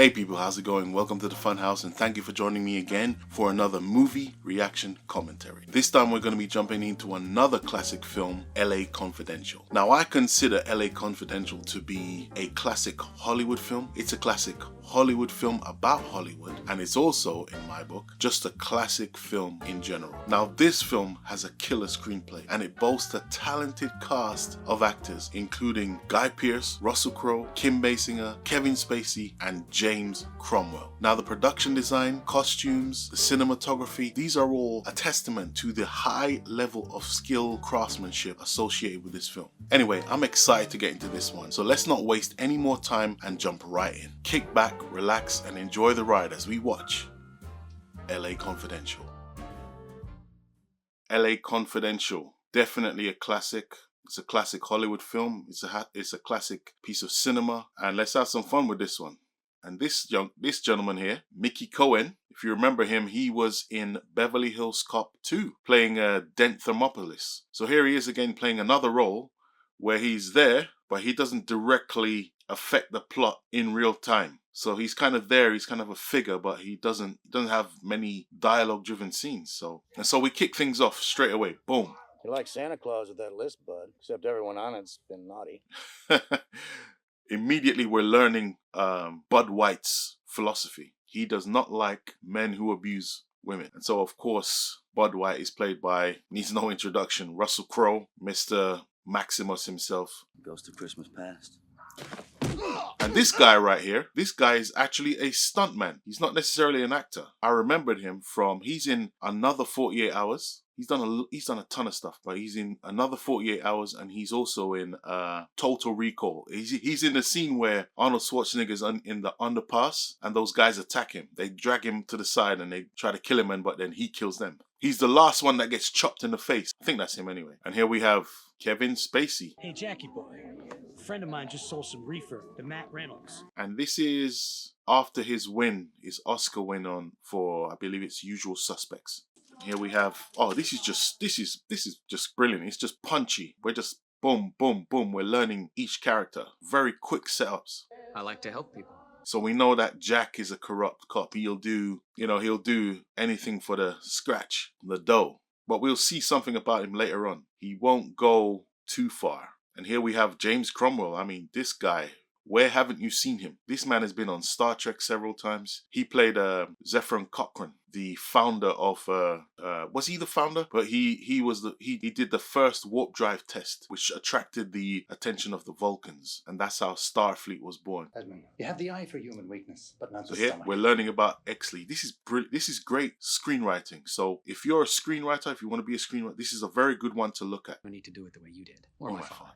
Hey people, how's it going? Welcome to the Funhouse and thank you for joining me again for another movie reaction commentary. This time we're going to be jumping into another classic film, LA Confidential. Now I consider LA Confidential to be a classic Hollywood film. It's a classic Hollywood film about Hollywood, and it's also, in my book, just a classic film in general. Now this film has a killer screenplay and it boasts a talented cast of actors including Guy Pearce, Russell Crowe, Kim Basinger, Kevin Spacey and James Cromwell. Now the production design, costumes, the cinematography, these are all a testament to the high level of skill craftsmanship associated with this film. Anyway, I'm excited to get into this one, so let's not waste any more time and jump right in. Kick back, relax and enjoy the ride as we watch LA Confidential. LA Confidential, definitely a classic. It's a classic Hollywood film. It's a classic piece of cinema, and let's have some fun with this one. And this gentleman here, Mickey Cohen, if you remember him, he was in Beverly Hills Cop 2, playing Dent Thermopolis. So here he is again playing another role where he's there, but he doesn't directly affect the plot in real time. So he's kind of there, he's kind of a figure, but he doesn't have many dialogue-driven scenes. So we kick things off straight away. Boom. You're like Santa Claus with that list, bud. Except everyone on it's been naughty. Immediately we're learning Bud White's philosophy. He does not like men who abuse women. And so of course Bud White is played by, needs no introduction, Russell Crowe, Mr. Maximus himself. Goes to Christmas past. And this guy right here, this guy is actually a stuntman. He's not necessarily an actor. I remembered him from, he's in Another 48 Hours. He's done a ton of stuff, but he's in Another 48 Hours, and he's also in Total Recall. He's in the scene where Arnold Schwarzenegger's in the underpass, and those guys attack him. They drag him to the side, and they try to kill him, but then he kills them. He's the last one that gets chopped in the face. I think that's him anyway. And here we have Kevin Spacey. Hey, Jackie boy. A friend of mine just sold some reefer to Matt Reynolds. And this is after his win, his Oscar win for, I believe it's Usual Suspects. Here we have, oh, this is just brilliant. It's just punchy. We're just boom, boom, boom. We're learning each character. Very quick setups. I like to help people. So we know that Jack is a corrupt cop. He'll do anything for the scratch, the dough. But we'll see something about him later on. He won't go too far. And here we have James Cromwell. I mean, this guy, where haven't you seen him? This man has been on Star Trek several times. He played Zefram Cochrane, the founder of, was he the founder? But he did the first warp drive test, which attracted the attention of the Vulcans. And that's how Starfleet was born. Edmund, you have the eye for human weakness, but not So the here stomach. we're learning about Exley. This is great screenwriting. So if you're a screenwriter, if you want to be a screenwriter, this is a very good one to look at. I need to do it the way you did. Or Oh, my father.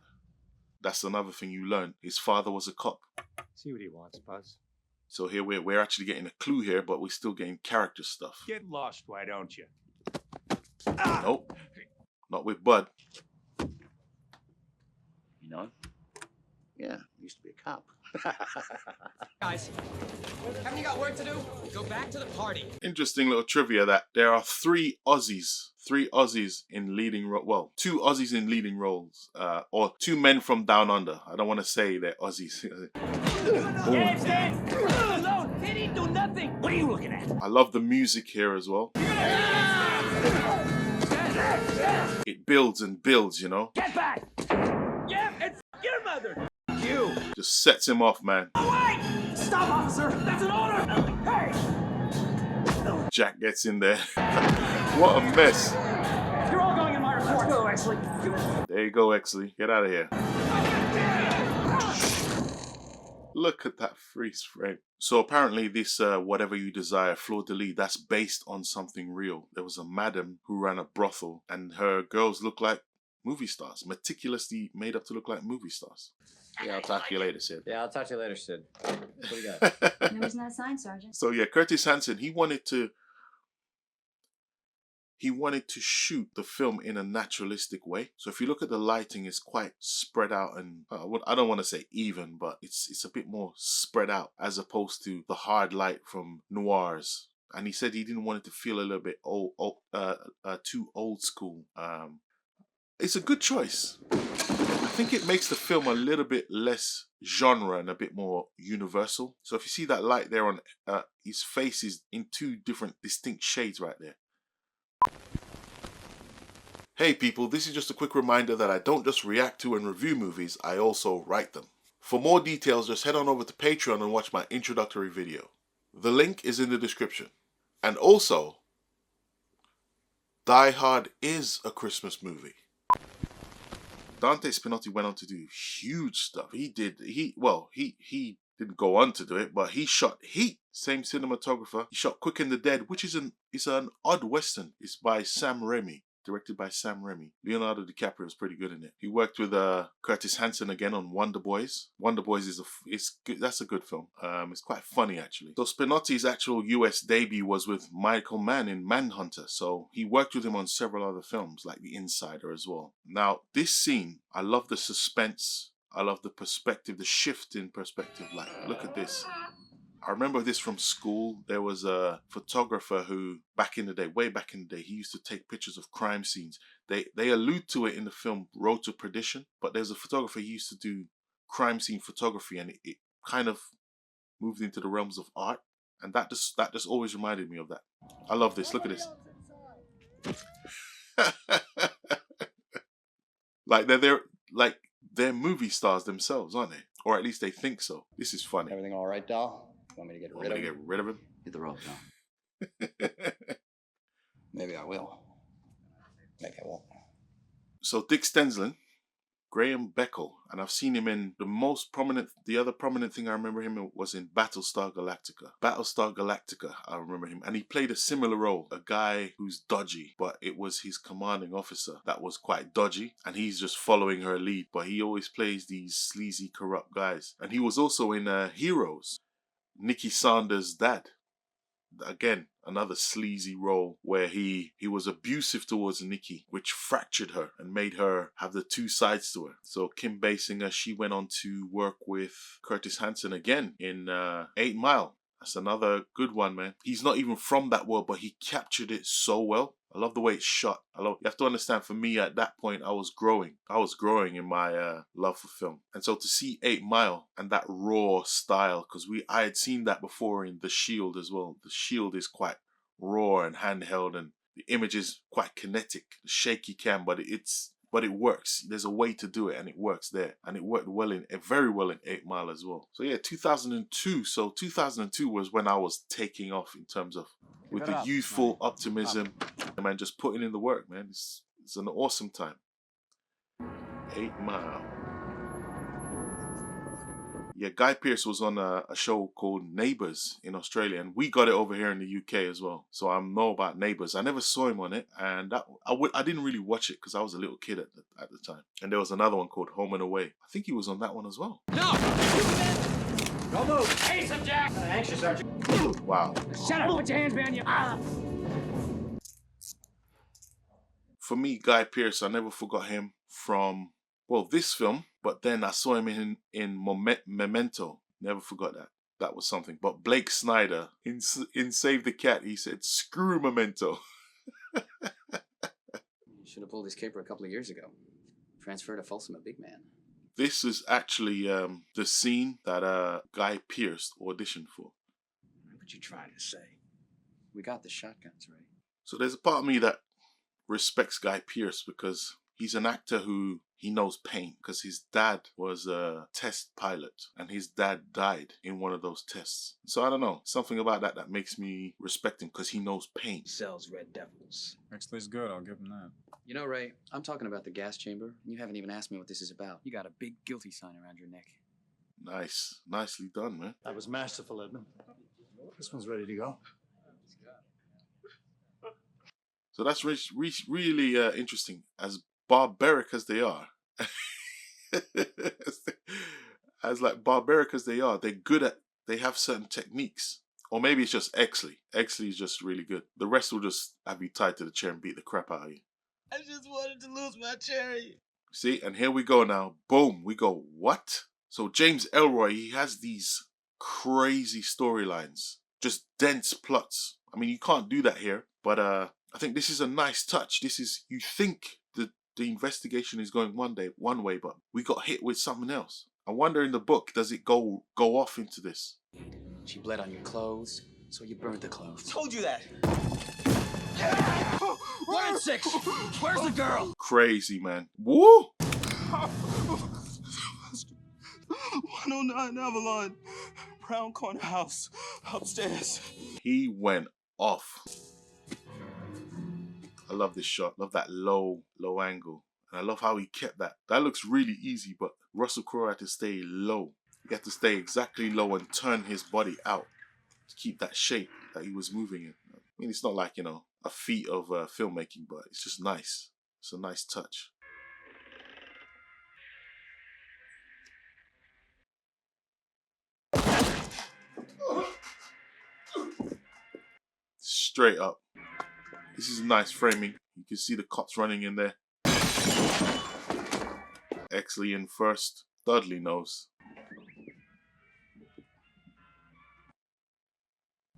That's another thing you learn. His father was a cop. See what he wants, Buzz. So here we're actually getting a clue here, but we're still getting character stuff. Get lost, why don't you? Nope. Not with Bud. You know? Yeah, used to be a cop. Guys, haven't you got work to do? Go back to the party. Interesting little trivia that there are three Aussies in leading role. Well, two Aussies in leading roles, or two men from down under. I don't want to say they're Aussies. Stand alone. They didn't do nothing. What are you looking at? I love the music here as well. It builds and builds, you know. Get back. Yeah, and your mother. You! Just sets him off, man. Wait! Stop, officer. That's an order. Hey! Jack gets in there. What a mess. You're all going in my report. Go, Ashley. There you go, Exley. Get out of here. Look at that freeze frame. So apparently this Whatever You Desire, Fleur de Lis, that's based on something real. There was a madam who ran a brothel and her girls look like movie stars, meticulously made up to look like movie stars. Yeah, I'll talk to you later, Sid. Yeah, I'll talk to you later, Sid. What do you got? No, he's not assigned, Sergeant. So yeah, Curtis Hanson, he wanted to shoot the film in a naturalistic way. So if you look at the lighting, it's quite spread out and I don't want to say even, but it's a bit more spread out as opposed to the hard light from noirs. And he said he didn't want it to feel a little bit too old school. it's a good choice. I think it makes the film a little bit less genre and a bit more universal. So if you see that light there on his face is in two different distinct shades right there. Hey people, this is just a quick reminder that I don't just react to and review movies, I also write them. For more details, just head on over to Patreon and watch my introductory video. The link is in the description. And also, Die Hard is a Christmas movie. Dante Spinotti went on to do huge stuff. He didn't go on to do it, but he shot Heat, same cinematographer. He shot Quick and the Dead, which is an odd western. It's by Sam Raimi. Directed by Sam Raimi. Leonardo DiCaprio is pretty good in it. He worked with Curtis Hanson again on Wonder Boys. Wonder Boys is good. That's a good film. It's quite funny actually. So Spinotti's actual US debut was with Michael Mann in Manhunter. So he worked with him on several other films like The Insider as well. Now this scene, I love the suspense. I love the perspective, the shift in perspective. Like, look at this. I remember this from school. There was a photographer who, way back in the day, he used to take pictures of crime scenes. They allude to it in the film Road to Perdition, but there's a photographer who used to do crime scene photography, and it kind of moved into the realms of art, and that just always reminded me of that. I love this. Look at this. Like they're movie stars themselves, aren't they? Or at least they think so. This is funny. Everything all right, doll? Want me to get rid of him? Get rid of him? Hit the road, doll. Maybe I will. Maybe I won't. So Dick Stensland, Graham Beckel, and I've seen him in the other prominent thing I remember him was in Battlestar Galactica. Battlestar Galactica, I remember him. And he played a similar role, a guy who's dodgy, but it was his commanding officer that was quite dodgy, and he's just following her lead. But he always plays these sleazy, corrupt guys. And he was also in Heroes, Nikki Sanders' dad. Again, another sleazy role where he was abusive towards Nikki, which fractured her and made her have the two sides to her. So Kim Basinger, she went on to work with Curtis Hanson again in 8 Mile. That's another good one, man. He's not even from that world, but he captured it so well. I love the way it's shot. You have to understand, for me at that point, I was growing. I was growing in my love for film. And so to see 8 Mile and that raw style, because I had seen that before in The Shield as well. The Shield is quite raw and handheld, and the image is quite kinetic, shaky cam, but it works. There's a way to do it, and it works there. And it worked very well in 8 Mile as well. So yeah, 2002. So 2002 was when I was taking off in terms of with the youthful optimism and just putting in the work, man. It's an awesome time. 8 Mile. Yeah, Guy Pearce was on a show called Neighbours in Australia, and we got it over here in the UK as well. So I know about Neighbours. I never saw him on it, and I didn't really watch it because I was a little kid at the time. And there was another one called Home and Away. I think he was on that one as well. No! Don't move. Hey, some Jack. Anxious, aren't you? Wow. Shut up. Put your hands behind you. For me, Guy Pearce, I never forgot him from, well, this film, but then I saw him in Memento. Never forgot that. That was something. But Blake Snyder, in Save the Cat, he said, screw Memento. You should have pulled his caper a couple of years ago. Transfer to Folsom, a big man. This is actually the scene that Guy Pearce auditioned for. What you trying to say? We got the shotguns right. So there's a part of me that respects Guy Pearce because he's an actor who he knows pain, because his dad was a test pilot and his dad died in one of those tests. So I don't know, something about that makes me respect him because he knows pain. Sells Red Devils. Actually, good. I'll give him that. You know, Ray, I'm talking about the gas chamber, and you haven't even asked me what this is about. You got a big guilty sign around your neck. Nice. Nicely done, man. That was masterful, Edmund. This one's ready to go. So that's really interesting. As barbaric as they are, they're good they have certain techniques. Or maybe it's just Exley. Exley is just really good. The rest will just have you tied to the chair and beat the crap out of you. I just wanted to lose my cherry. See, and here we go now. Boom, we go, what? So James Ellroy, he has these crazy storylines. Just dense plots. I mean, you can't do that here, but I think this is a nice touch. This is, you think the investigation is going one way, but we got hit with something else. I wonder in the book, does it go off into this? She bled on your clothes, so you burned the clothes. Told you that. 1 in 6. Where's the girl? Crazy, man. Woo! 109 Avalon, Brown Corner House, upstairs. He went off. I love this shot. Love that low angle. And I love how he kept that. That looks really easy, but Russell Crowe had to stay low. He had to stay exactly low and turn his body out to keep that shape that he was moving in. I mean, it's not like, a feat of filmmaking, but it's just nice. It's a nice touch. Straight up. This is nice framing. You can see the cops running in there. Exley in first. Dudley knows.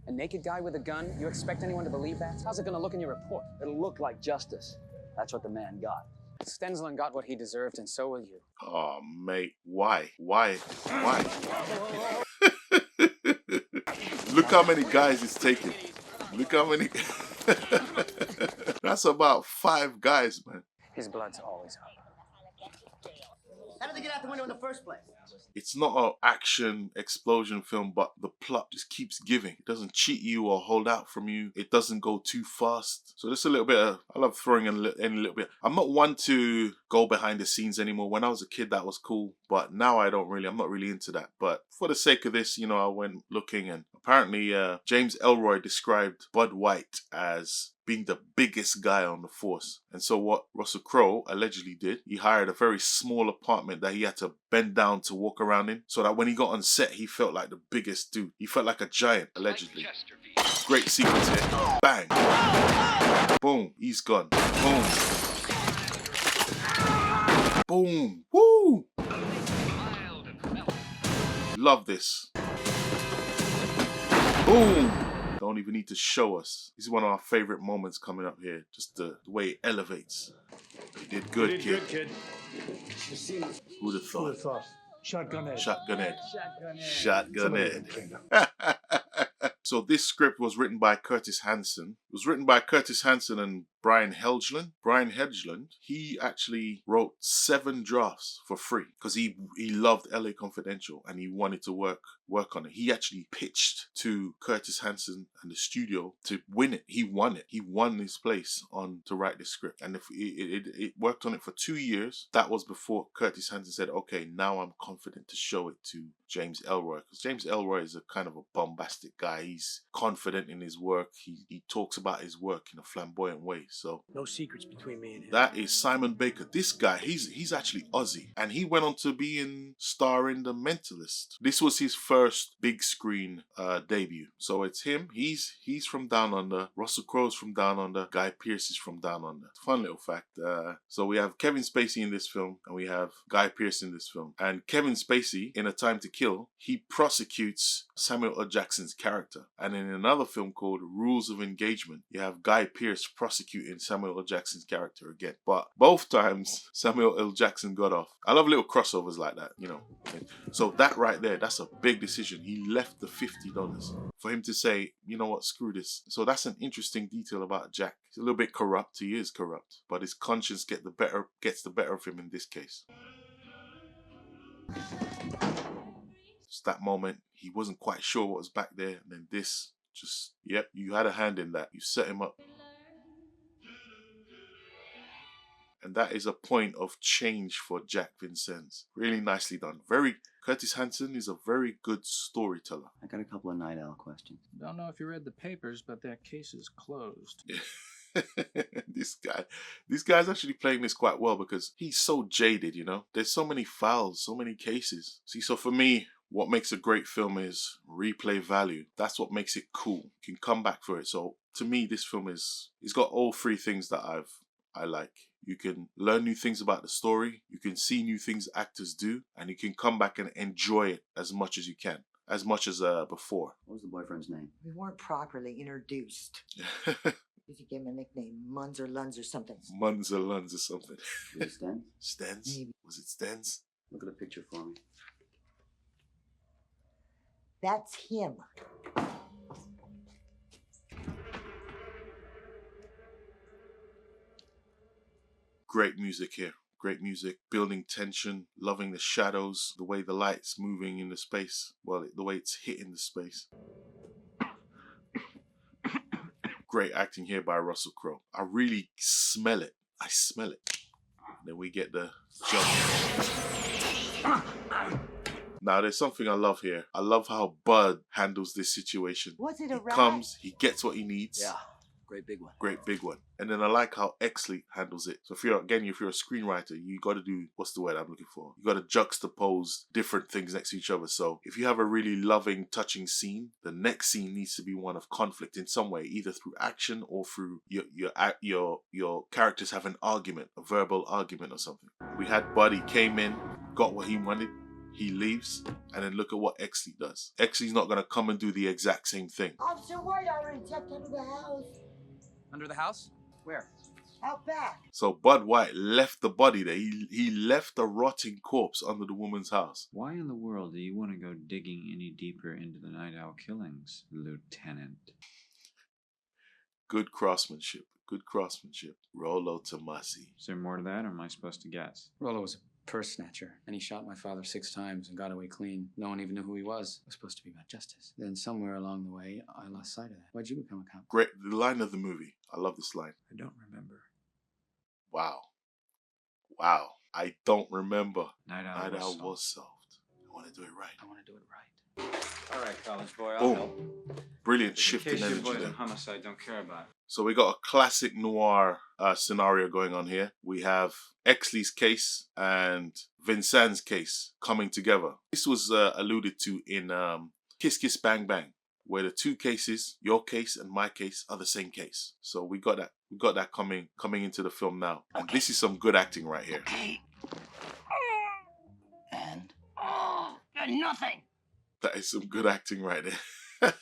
A naked guy with a gun? You expect anyone to believe that? How's it gonna look in your report? It'll look like justice. That's what the man got. Stensland got what he deserved, and so will you. Oh, mate. Why? Why? Look how many guys it's taking. Look how many. That's about 5 guys, man. His blood's always up. How did they get out the window in the first place? It's not an action explosion film, but the plot just keeps giving. It doesn't cheat you or hold out from you. It doesn't go too fast. So just a little bit of, I love throwing in a little bit. I'm not one to go behind the scenes anymore. When I was a kid, that was cool. But now I'm not really into that. But for the sake of this, I went looking, and apparently James Ellroy described Bud White as being the biggest guy on the force. And so what Russell Crowe allegedly did, he hired a very small apartment that he had to bend down to walk around in, so that when he got on set, he felt like the biggest dude. He felt like a giant, allegedly. Great sequence here. Bang. Boom. He's gone. Boom. Boom. Woo. Love this. Boom. Don't even need to show us. This is one of our favorite moments coming up here. Just the way it elevates. You did good, kid. Who'd have thought? Shotgun Ed. Shotgun Ed. So this script was written by Curtis Hanson. It was written by Curtis Hanson and Brian Helgeland. Brian Helgeland, he actually wrote 7 drafts for free because he loved LA Confidential and he wanted to work on it. He actually pitched to Curtis Hanson and the studio to win it. He won it. He won his place to write the script. And it worked on it for 2 years. That was before Curtis Hanson said, okay, now I'm confident to show it to James Ellroy. Because James Ellroy is a kind of a bombastic guy. He's confident in his work. He talks about his work in a flamboyant way. So No secrets between me and him. that is Simon Baker. This guy, he's actually Aussie, and he went on to star in The Mentalist. This was his first big screen debut. So it's him. He's from Down Under. Russell Crowe's from Down Under. Guy Pearce is from Down Under. Fun little fact. So we have Kevin Spacey in this film, and we have Guy Pearce in this film. And Kevin Spacey, in A Time to Kill, he prosecutes Samuel L. Jackson's character. And in another film called Rules of Engagement, you have Guy Pearce prosecuting Samuel L. Jackson's character again. But both times, Samuel L. Jackson got off. I love little crossovers like that, So that right there, that's a big decision. He left the $50 for him to say, you know what, screw this. So that's an interesting detail about Jack. He's a little bit corrupt. He is corrupt. But his conscience gets the better of him in this case. Just that moment, he wasn't quite sure what was back there. And then this, yep, you had a hand in that. You set him up. And that is a point of change for Jack Vincennes. Really nicely done. Curtis Hanson is a very good storyteller. I got a couple of Night Owl questions. Don't know if you read the papers, but that case is closed. This guy's actually playing this quite well because he's so jaded, There's so many files, so many cases. See, so for me, what makes a great film is replay value. That's what makes it cool. You can come back for it. So to me, this film it's got all 3 things that I like. You can learn new things about the story, you can see new things actors do, and you can come back and enjoy it as much as you can, as much as before. What was the boyfriend's name? We weren't properly introduced. Did you give him a nickname? Muns or Luns or something? Muns or Luns or something. Sten? Stens? Maybe. Was it Stens? Look at the picture for me. That's him. Great music here. Great music, building tension, loving the shadows, the way the light's moving in the space. Well, the way it's hitting the space. Great acting here by Russell Crowe. I really smell it. I smell it. Then we get the jump. Now, there's something I love here. I love how Bud handles this situation. Was it a He rat? comes, he gets what he needs. Yeah, great big one. Great big one. And then I like how Exley handles it. So if you're a screenwriter, you got to do, what's the word I'm looking for? You got to juxtapose different things next to each other. So if you have a really loving, touching scene, the next scene needs to be one of conflict in some way, either through action or through your characters have an argument, a verbal argument or something. We had Buddy came in, got what he wanted. He leaves, and then look at what Exley does. Exley's not going to come and do the exact same thing. Officer White already checked under the house. Under the house? Where? Out back. So Bud White left the body there. He left a rotting corpse under the woman's house. Why in the world do you want to go digging any deeper into the Night Owl killings, Lieutenant? Good craftsmanship. Good craftsmanship. Rollo Tomasi. Is there more to that, or am I supposed to guess? Rollo was a purse snatcher, and he shot my father 6 times and got away clean. No one even knew who he was. It was supposed to be about justice. Then somewhere along the way, I lost sight of that. Why'd you become a cop? Great. The line of the movie. I love this line. I don't remember. Wow. Wow. I don't remember. Night Owl, Night was Owl solved. was solved. I want to do it right. I want to do it right. All right, college boy, I'll Boom. help. Brilliant There's a shift in case you energy avoided there. homicide don't care about. So we got a classic noir scenario going on here. We have Exley's case and Vincent's case coming together. This was alluded to in Kiss Kiss Bang Bang, where the two cases, your case and my case, are the same case. So we got that. We got that coming into the film now. And this is some good acting right here. And? Oh, and nothing. That is some good acting right there.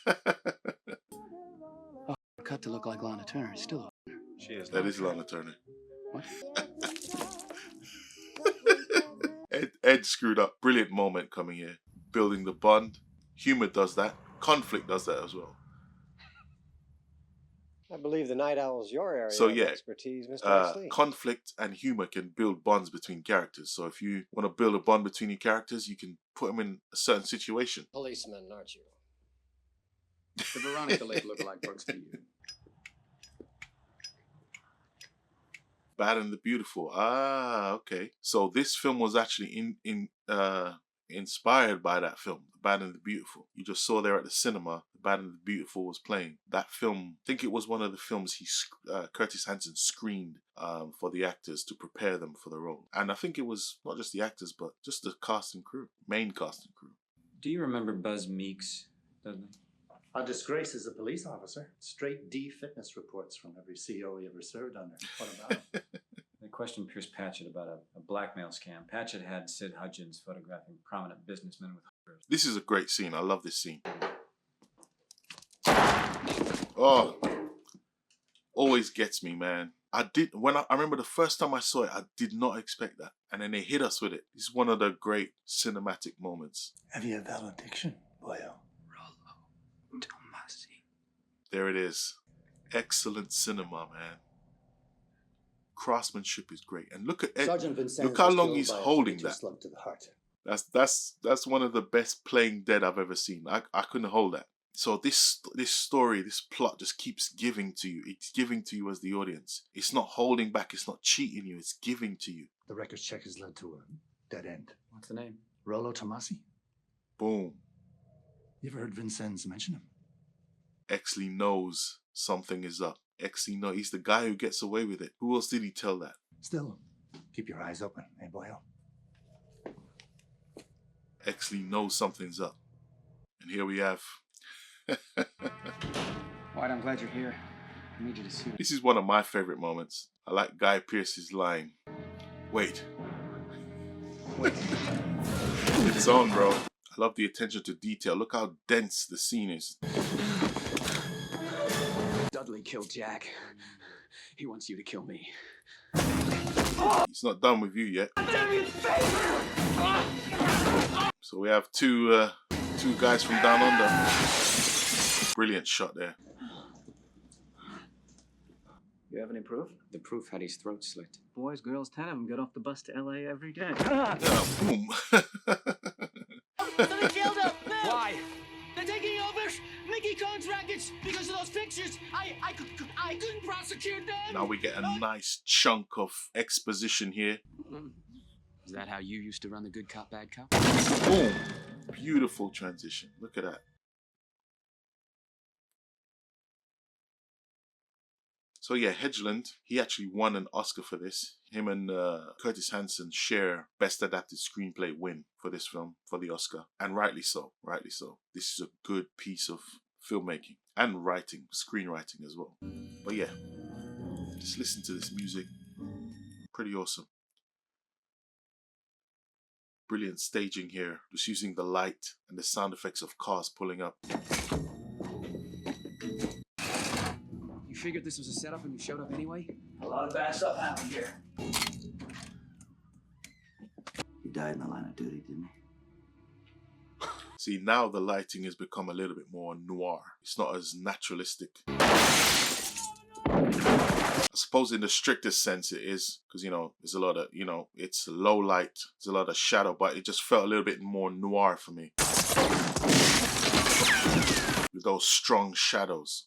Cut to look like Lana Turner. It's still a... She is. That is Lana Turner. What? Ed screwed up. Brilliant moment coming here. Building the bond. Humor does that. Conflict does that as well. I believe the Night Owl's your area So of yeah, expertise, Mr. Exley. conflict and humor can build bonds between characters. So if you want to build a bond between your characters, you can put them in a certain situation. Policeman, aren't you? The Veronica Lake lookalike works for you. Bad and the Beautiful. Ah, okay. So this film was actually inspired by that film, The Bad and the Beautiful. You just saw there at the cinema, The Bad and the Beautiful was playing. That film, I think it was one of the films Curtis Hanson screened for the actors to prepare them for the role. And I think it was not just the actors, but just the cast and crew, main cast and crew. Do you remember Buzz Meeks, Dudley? A disgrace as a police officer. Straight D fitness reports from every CO he ever served under. What about him? They questioned Pierce Patchett about a blackmail scam. Patchett had Sid Hudgens photographing prominent businessmen with hookers. This is a great scene. I love this scene. Oh, always gets me, man. I remember the first time I saw it, I did not expect that. And then they hit us with it. This is one of the great cinematic moments. Have you a valediction, boyo? There it is. Excellent cinema, man. Craftsmanship is great. And look at Ed. Sergeant Vincent Look how was long killed he's by a holding 22 that. slug to the heart. That's one of the best playing dead I've ever seen. I couldn't hold that. So this story, this plot just keeps giving to you. It's giving to you as the audience. It's not holding back. It's not cheating you. It's giving to you. The records check has led to a dead end. What's the name? Rollo Tomasi. Boom. You ever heard Vincennes mention him? Exley knows something is up. Exley knows. He's the guy who gets away with it. Who else did he tell that? Still, keep your eyes open, eh, boyo? Exley knows something's up. And here we have... White, I'm glad you're here. I need you to see This is one of my favorite moments. I like Guy Pearce's line. Wait. It's on, bro. I love the attention to detail. Look how dense the scene is. Dudley killed Jack. He wants you to kill me. He's not done with you yet. So we have two guys from down under. Brilliant shot there. You have any proof? The proof had his throat slit. Boys, girls, 10 of them get off the bus to LA every day. Yeah, boom. They killed him! Why? They're taking over Mickey Cohn's rackets because of those pictures. I couldn't prosecute them. Now we get a nice chunk of exposition here. Is that how you used to run the good cop, bad cop? Boom. Beautiful transition. Look at that. So yeah, Hedgeland, he actually won an Oscar for this. Him and Curtis Hanson share Best Adapted Screenplay win for this film, for the Oscar. And rightly so, rightly so. This is a good piece of filmmaking and writing, screenwriting as well. But yeah, just listen to this music. Pretty awesome. Brilliant staging here, just using the light and the sound effects of cars pulling up. You figured this was a setup and you showed up anyway? A lot of bad stuff happened here. He died in the line of duty, didn't he? See, now the lighting has become a little bit more noir. It's not as naturalistic. I suppose in the strictest sense it is, because, you know, there's a lot of, you know, it's low light, there's a lot of shadow, but it just felt a little bit more noir for me. With those strong shadows.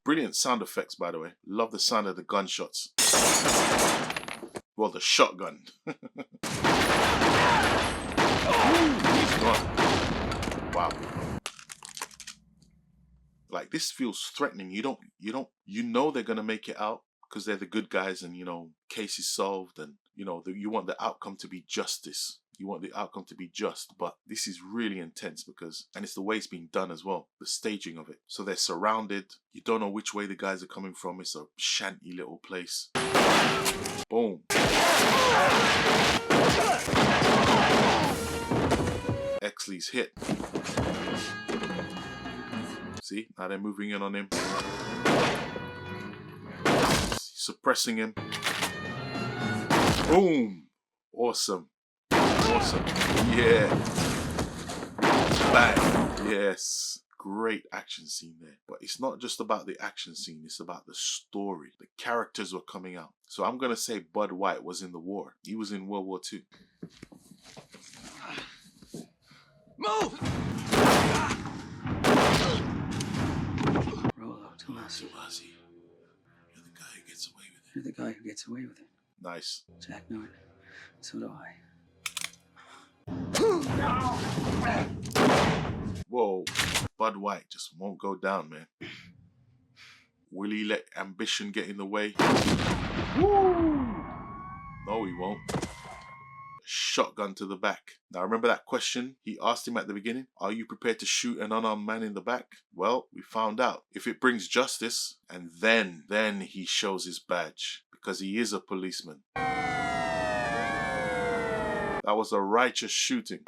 Brilliant sound effects, by the way. Love the sound of the gunshots. Well, the shotgun. Wow. Like, this feels threatening. You know they're gonna make it out because they're the good guys, and, you know, case is solved, and, you know, you want the outcome to be justice. You want the outcome to be just, but this is really intense because, and it's the way it's being done as well, the staging of it. So they're surrounded. You don't know which way the guys are coming from. It's a shanty little place. Boom. Exley's hit. See, now they're moving in on him. Suppressing him. Boom. Awesome. Awesome. Yeah. Bang. Yes. Great action scene there. But it's not just about the action scene. It's about the story. The characters were coming out. So I'm going to say Bud White was in the war. He was in World War II. Move! Rolo, Tomasi. You're the guy who gets away with it. You're the guy who gets away with it. Nice. Jack knew it. So do I. Whoa. Bud White just won't go down, man. Will he let ambition get in the way? Woo! No, he won't. Shotgun to the back. Now, remember that question he asked him at the beginning? Are you prepared to shoot an unarmed man in the back? Well, we found out. If it brings justice, and then he shows his badge, because he is a policeman. That was a righteous shooting.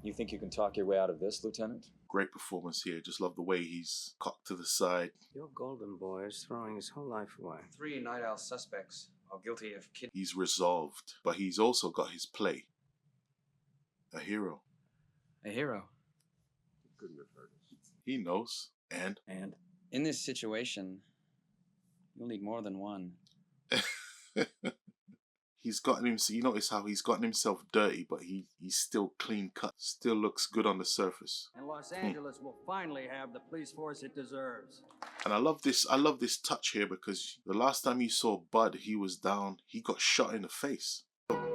You think you can talk your way out of this, Lieutenant? Great performance here. Just love the way he's cocked to the side. Your golden boy is throwing his whole life away. 3 night owl suspects are guilty of kidnapping. He's resolved, but he's also got his play. A hero. A hero. Couldn't have hurt us. He knows. And And in this situation, you'll need more than one. he's gotten him. You notice how he's gotten himself dirty, but he's still clean cut. Still looks good on the surface. And Los Angeles will finally have the police force it deserves. And I love this touch here, because the last time you saw Bud, he was down. He got shot in the face.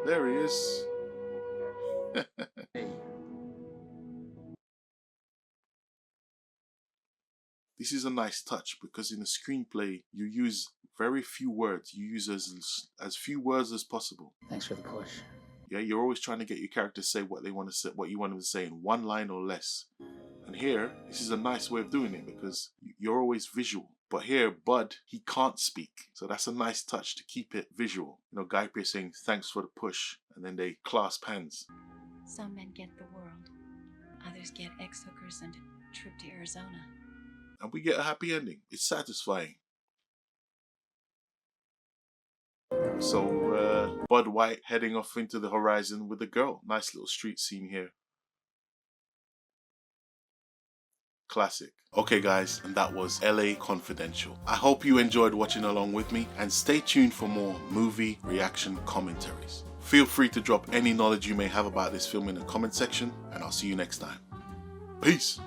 There he is. This is a nice touch, because in a screenplay you use very few words. You use as few words as possible. Thanks for the push. Yeah, you're always trying to get your character to say what they want to say, what you want them to say in one line or less. And here, this is a nice way of doing it, because you're always visual. But here, Bud, he can't speak. So that's a nice touch to keep it visual. You know, Guy Pearce saying, thanks for the push. And then they clasp hands. Some men get the world. Others get ex hookers and a trip to Arizona. And we get a happy ending. It's satisfying. So, Bud White heading off into the horizon with the girl. Nice little street scene here. Classic. Okay guys, and that was LA Confidential. I hope you enjoyed watching along with me, and stay tuned for more movie reaction commentaries. Feel free to drop any knowledge you may have about this film in the comment section, and I'll see you next time. Peace!